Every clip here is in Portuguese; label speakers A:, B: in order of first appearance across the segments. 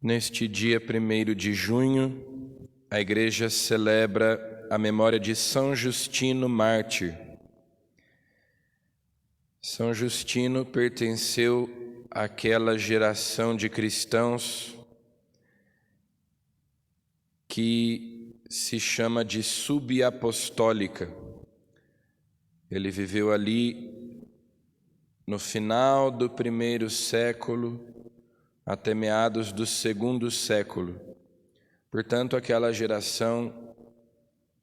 A: Neste dia 1º de junho, a Igreja celebra a memória de São Justino mártir. São Justino pertenceu àquela geração de cristãos que se chama de subapostólica. Ele viveu ali no final do 1º século até meados do 2º século. Portanto, aquela geração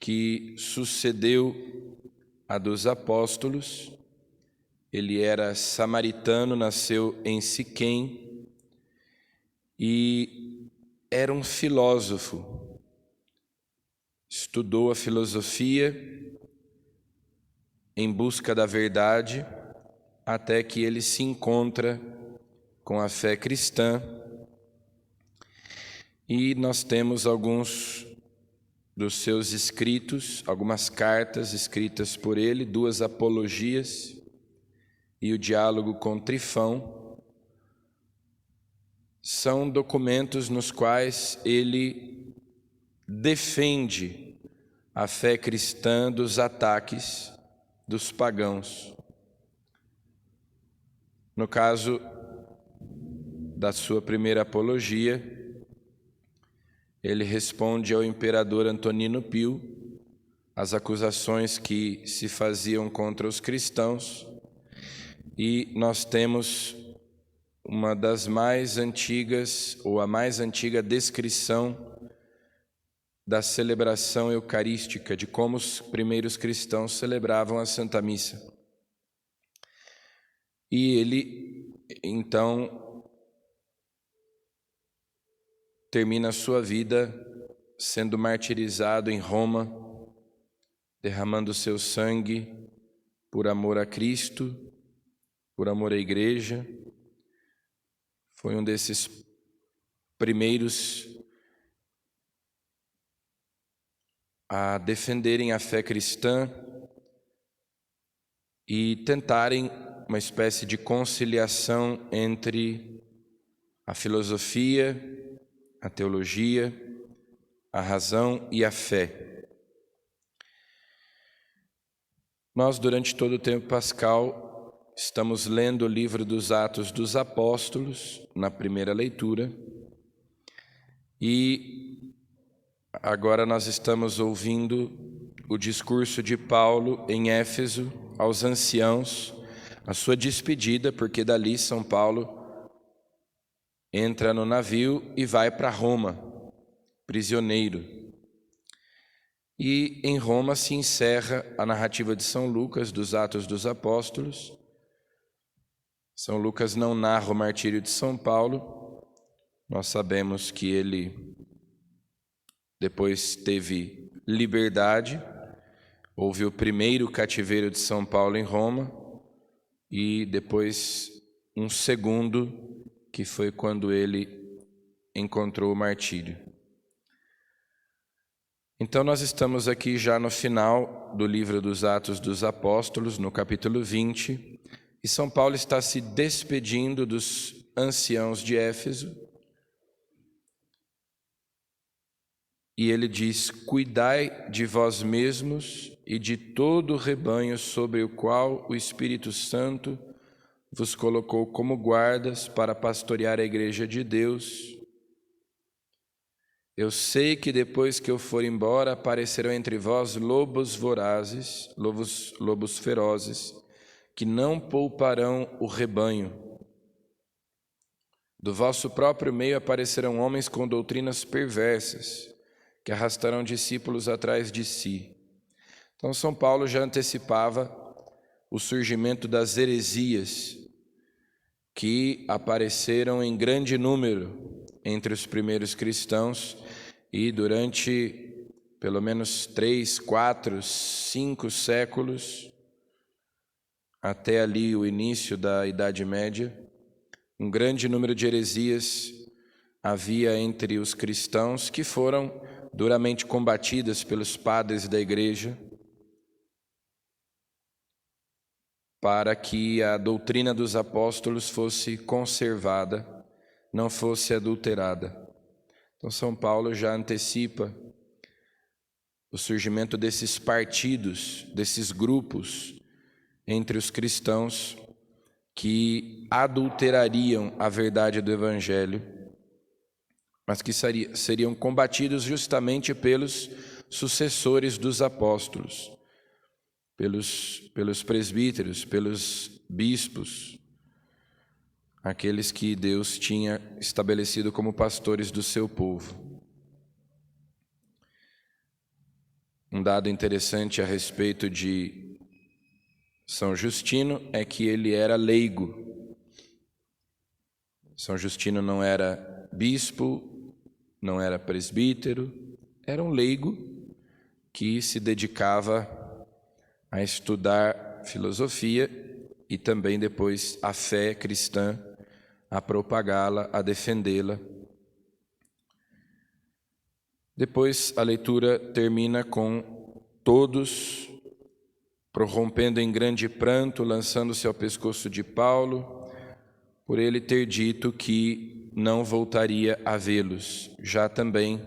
A: que sucedeu a dos apóstolos. Ele era samaritano, nasceu em Siquém e era um filósofo. Estudou a filosofia em busca da verdade, até que ele se encontra com a fé cristã, e nós temos alguns dos seus escritos, algumas cartas escritas por ele, 2 apologias e o diálogo com Trifão. São documentos nos quais ele defende a fé cristã dos ataques dos pagãos. No caso da sua primeira apologia, ele responde ao imperador Antonino Pio as acusações que se faziam contra os cristãos, e nós temos uma das mais antigas, ou a mais antiga descrição da celebração eucarística, de como os primeiros cristãos celebravam a Santa Missa. E ele, então, termina a sua vida sendo martirizado em Roma, derramando seu sangue por amor a Cristo, por amor à Igreja. Foi um desses primeiros a defenderem a fé cristã e tentarem uma espécie de conciliação entre a filosofia, a teologia, a razão e a fé. Nós, durante todo o tempo pascal, estamos lendo o livro dos Atos dos Apóstolos, na primeira leitura, e agora nós estamos ouvindo o discurso de Paulo em Éfeso aos anciãos, a sua despedida, porque dali São Paulo entra no navio e vai para Roma, prisioneiro. E em Roma se encerra a narrativa de São Lucas dos Atos dos Apóstolos. São Lucas não narra o martírio de São Paulo. Nós sabemos que ele depois teve liberdade. Houve o primeiro cativeiro de São Paulo em Roma e depois um segundo, que foi quando ele encontrou o martírio. Então nós estamos aqui já no final do livro dos Atos dos Apóstolos, no capítulo 20, e São Paulo está se despedindo dos anciãos de Éfeso, e ele diz: cuidai de vós mesmos e de todo o rebanho sobre o qual o Espírito Santo vos colocou como guardas para pastorear a igreja de Deus. Eu sei que depois que eu for embora, aparecerão entre vós lobos vorazes, lobos ferozes, que não pouparão o rebanho. Do vosso próprio meio aparecerão homens com doutrinas perversas, que arrastarão discípulos atrás de si. Então São Paulo já antecipava o surgimento das heresias, que apareceram em grande número entre os primeiros cristãos, e durante pelo menos 3, 4, 5 séculos, até ali o início da Idade Média, um grande número de heresias havia entre os cristãos, que foram duramente combatidas pelos padres da Igreja, para que a doutrina dos apóstolos fosse conservada, não fosse adulterada. Então São Paulo já antecipa o surgimento desses partidos, desses grupos entre os cristãos que adulterariam a verdade do Evangelho, mas que seriam combatidos justamente pelos sucessores dos apóstolos, pelos presbíteros, pelos bispos, aqueles que Deus tinha estabelecido como pastores do seu povo. Um dado interessante a respeito de São Justino é que ele era leigo. São Justino não era bispo, não era presbítero, era um leigo que se dedicava a estudar filosofia e também depois a fé cristã, a propagá-la, a defendê-la. Depois a leitura termina com todos prorrompendo em grande pranto, lançando-se ao pescoço de Paulo, por ele ter dito que não voltaria a vê-los, já também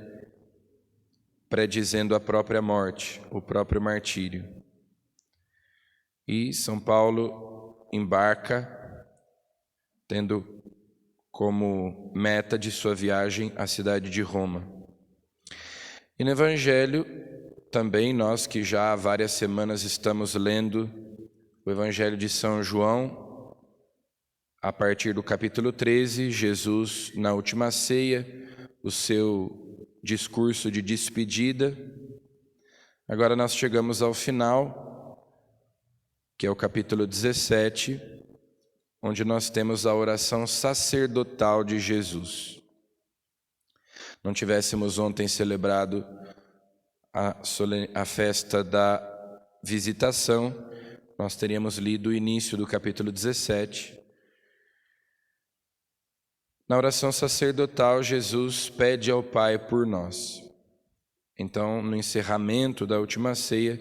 A: predizendo a própria morte, o próprio martírio. E São Paulo embarca, tendo como meta de sua viagem a cidade de Roma. E no Evangelho, também nós que já há várias semanas estamos lendo o Evangelho de São João, a partir do capítulo 13, Jesus, na última ceia, o seu discurso de despedida. Agora nós chegamos ao final, que é o capítulo 17, onde nós temos a oração sacerdotal de Jesus. Não tivéssemos ontem celebrado a festa da visitação, nós teríamos lido o início do capítulo 17. Na oração sacerdotal, Jesus pede ao Pai por nós. Então, no encerramento da última ceia,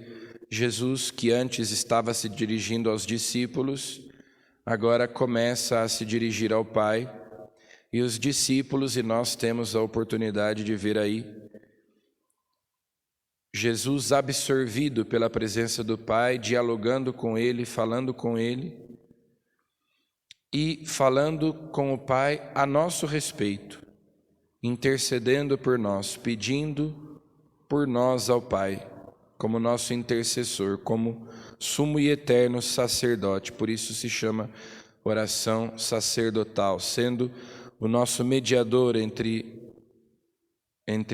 A: Jesus, que antes estava se dirigindo aos discípulos, agora começa a se dirigir ao Pai, e os discípulos, e nós temos a oportunidade de ver aí, Jesus absorvido pela presença do Pai, dialogando com Ele, falando com Ele, e falando com o Pai a nosso respeito, intercedendo por nós, pedindo por nós ao Pai, como nosso intercessor, como sumo e eterno sacerdote. Por isso se chama oração sacerdotal, sendo o nosso mediador entre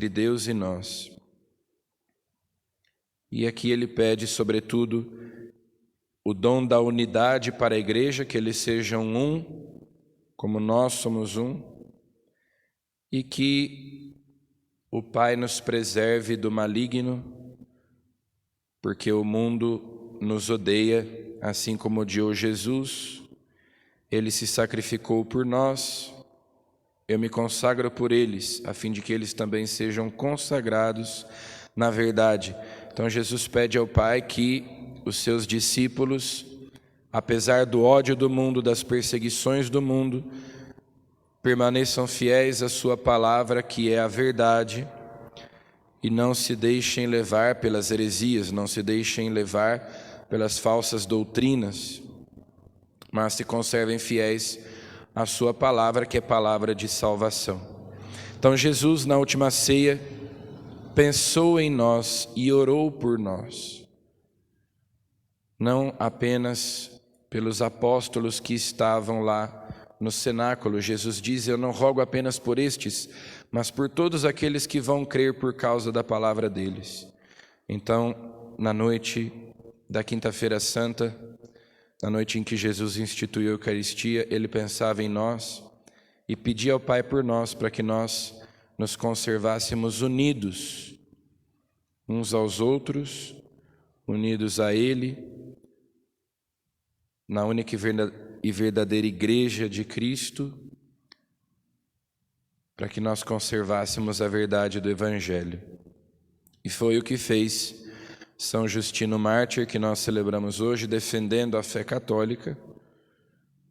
A: Deus e nós. E aqui ele pede, sobretudo, o dom da unidade para a igreja, que eles sejam um, como nós somos um, e que o Pai nos preserve do maligno, porque o mundo nos odeia, assim como odiou Jesus. Ele se sacrificou por nós, eu me consagro por eles, a fim de que eles também sejam consagrados na verdade. Então Jesus pede ao Pai que os seus discípulos, apesar do ódio do mundo, das perseguições do mundo, permaneçam fiéis à sua palavra, que é a verdade, e não se deixem levar pelas heresias, não se deixem levar pelas falsas doutrinas, mas se conservem fiéis à sua palavra, que é palavra de salvação. Então Jesus, na última ceia, pensou em nós e orou por nós, não apenas pelos apóstolos que estavam lá no cenáculo. Jesus diz: eu não rogo apenas por estes, mas por todos aqueles que vão crer por causa da palavra deles. Então, na noite da Quinta-feira Santa, na noite em que Jesus instituiu a Eucaristia, ele pensava em nós e pedia ao Pai por nós, para que nós nos conservássemos unidos uns aos outros, unidos a Ele, na única e verdadeira Igreja de Cristo, para que nós conservássemos a verdade do Evangelho. E foi o que fez São Justino Mártir, que nós celebramos hoje, defendendo a fé católica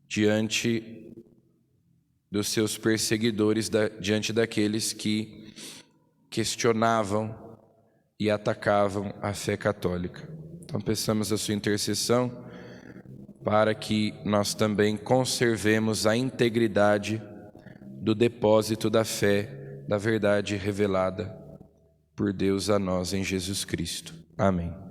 A: diante dos seus perseguidores, diante daqueles que questionavam e atacavam a fé católica. Então peçamos a sua intercessão para que nós também conservemos a integridade do depósito da fé, da verdade revelada por Deus a nós em Jesus Cristo. Amém.